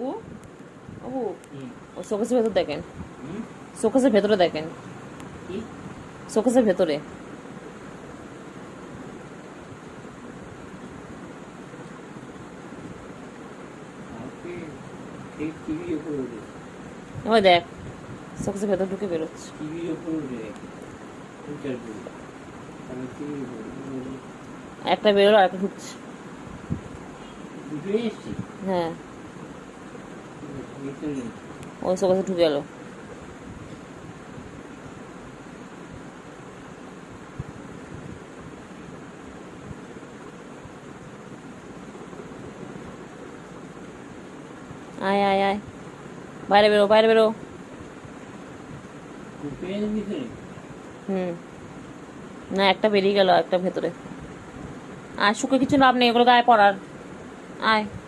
ও ও ও শোকেসের ভেতর দেখেন, শোকেসের ভেতরে দেখেন, কি শোকেসের ভেতরে। আমাকে ঠিক টিভির উপরে উঠে এবার দেখ, শোকেসের ভেতর ঢুকে বেরোচ্ছে। টিভির উপরে উঠে উচ্চার করি আমি টিভির উপরে একটা বেরোলো আর একটা ঢুকছে। দুটো এসছি হ্যাঁ, ভিতরে নেই। ওই শোকেসে ঢুকে গেল। আয় আয় আয়, বাইরে বেরো, বাইরে বেরো। পেনের ভিতরে হুম, না একটা বেরিয়ে গেল, একটা ভেতরে। আর শুকে কিছু লাভ নেই, ওগুলো গায়ে পড়ার। আয়।